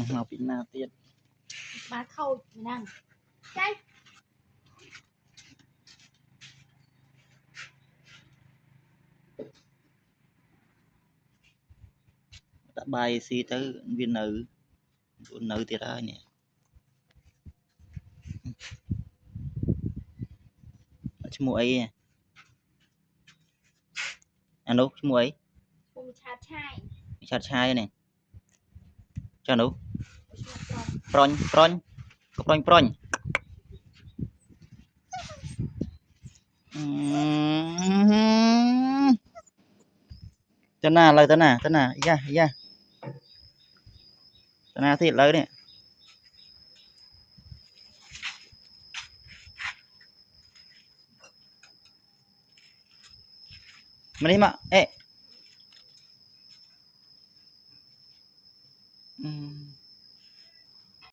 học bị nào tiết bà khâu năng cái đã bài xì tới viên nữ tiết ra nhỉ chứ mua ấy anh đâu chứ mua ấy chặt chai này cho đâu pron pron có pron pron tên nào lời tên nào yeah yeah tên nào thì lời này mà đi mà ê